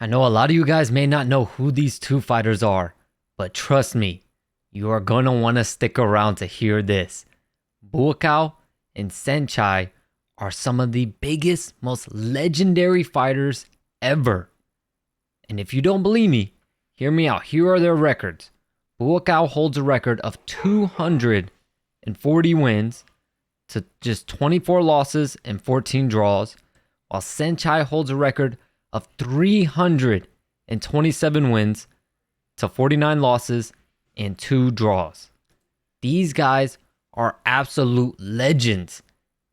I know a lot of you guys may not know who these two fighters are, but trust me, you are gonna want to stick around to hear this. Buakaw and Saenchai are some of the biggest, most legendary fighters ever. And if you don't believe me, hear me out. Here are their records. Buakaw holds a record of 240 wins to just 24 losses and 14 draws, while Saenchai holds a record of 327 wins to 49 losses and 2 draws. These guys are absolute legends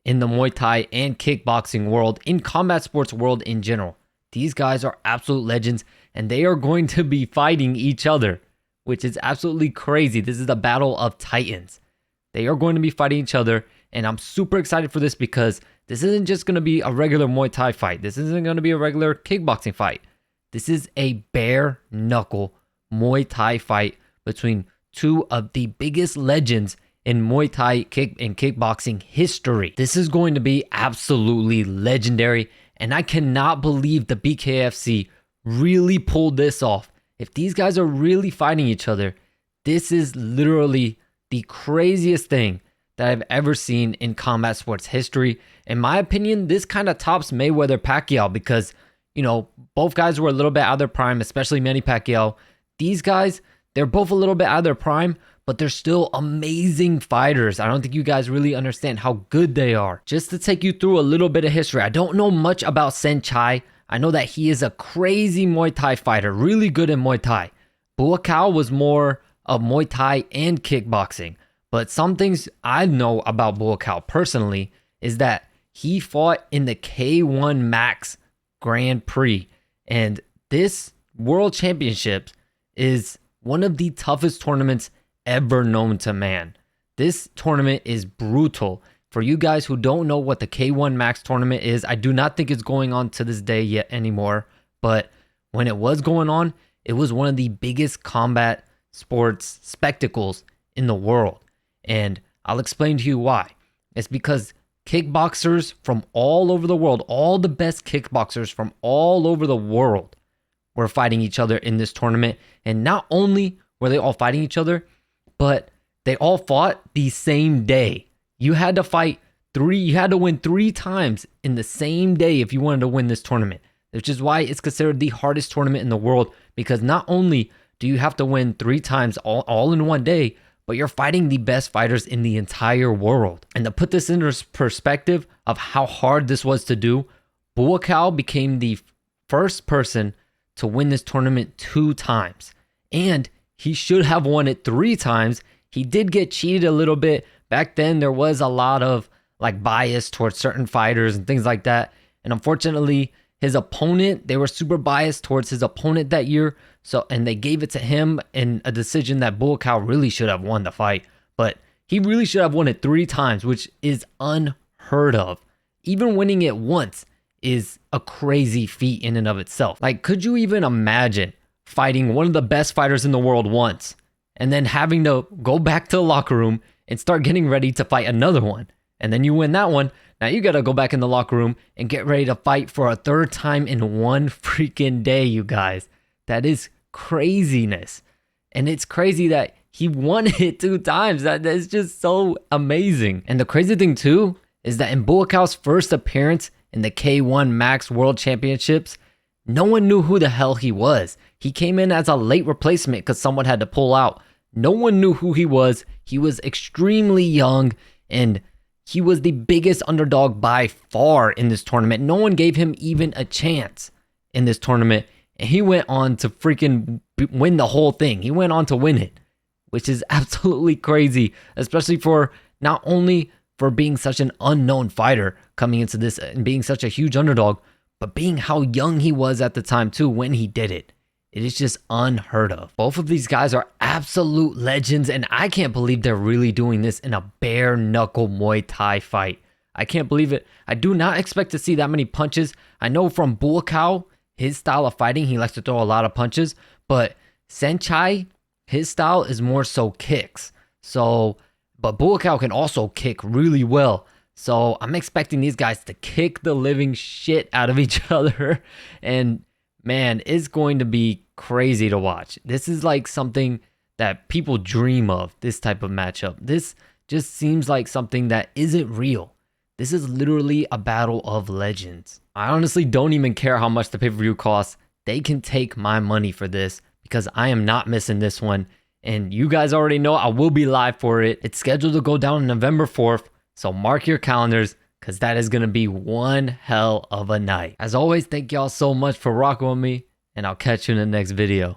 in the Muay Thai and kickboxing world, in combat sports world in general. These guys are absolute legends, and they are going to be fighting each other, which is absolutely crazy. This is the battle of titans. They are going to be fighting each other, and I'm super excited for this because this isn't just going to be a regular Muay Thai fight. This isn't going to be a regular kickboxing fight. This is a bare knuckle Muay Thai fight between two of the biggest legends in Muay Thai and kickboxing history. This is going to be absolutely legendary, and I cannot believe the BKFC really pulled this off. If these guys are really fighting each other, this is literally the craziest thing that I've ever seen in combat sports history. In my opinion, this kind of tops Mayweather Pacquiao because, both guys were a little bit out of their prime, especially Manny Pacquiao. These guys, they're both a little bit out of their prime, but they're still amazing fighters. I don't think you guys really understand how good they are. Just to take you through a little bit of history, I don't know much about Saenchai. I know that he is a crazy Muay Thai fighter, really good in Muay Thai. Buakaw was more of Muay Thai and kickboxing. But some things I know about Buakaw personally is that he fought in the K1 Max Grand Prix. And this World Championship is one of the toughest tournaments ever known to man. This tournament is brutal. For you guys who don't know what the K1 Max tournament is, I do not think it's going on to this day yet anymore. But when it was going on, it was one of the biggest combat sports spectacles in the world. And I'll explain to you why. It's because kickboxers from all over the world, all the best kickboxers from all over the world were fighting each other in this tournament. And not only were they all fighting each other, but they all fought the same day. You had to win 3 times in the same day if you wanted to win this tournament, which is why it's considered the hardest tournament in the world, because not only do you have to win 3 times all in one day, but you're fighting the best fighters in the entire world. And to put this into perspective of how hard this was to do, Buakaw became the first person to win this tournament 2 times. And he should have won it 3 times. He did get cheated a little bit. Back then, there was a lot of bias towards certain fighters and things like that. And unfortunately, his opponent, they were super biased towards his opponent that year. And they gave it to him in a decision that Buakaw really should have won the fight. But he really should have won it 3 times, which is unheard of. Even winning it once is a crazy feat in and of itself. Could you even imagine fighting one of the best fighters in the world once and then having to go back to the locker room and start getting ready to fight another one? And then you win that one. Now you got to go back in the locker room and get ready to fight for a 3rd time in one freaking day, you guys. That is craziness. And it's crazy that he won it 2 times. That is just so amazing. And the crazy thing too is that in Buakaw's first appearance in the K1 Max World Championships, no one knew who the hell he was. He came in as a late replacement because someone had to pull out. No one knew who he was. He was extremely young, and he was the biggest underdog by far in this tournament. No one gave him even a chance in this tournament. And he went on to freaking win the whole thing. He went on to win it, which is absolutely crazy, especially for not only for being such an unknown fighter coming into this and being such a huge underdog, but being how young he was at the time too when he did it. It is just unheard of. Both of these guys are absolute legends, and I can't believe they're really doing this in a bare knuckle Muay Thai fight. I can't believe it. I do not expect to see that many punches. I know from Buakaw, his style of fighting, he likes to throw a lot of punches, but Saenchai, his style is more so kicks. But Buakaw can also kick really well. So I'm expecting these guys to kick the living shit out of each other. And man, it's going to be crazy to watch. This is like something that people dream of, this type of matchup. This just seems like something that isn't real. This is literally a battle of legends. I honestly don't even care how much the pay-per-view costs. They can take my money for this because I am not missing this one. And you guys already know I will be live for it. It's scheduled to go down November 4th. So mark your calendars because that is going to be one hell of a night. As always, thank y'all so much for rocking with me, and I'll catch you in the next video.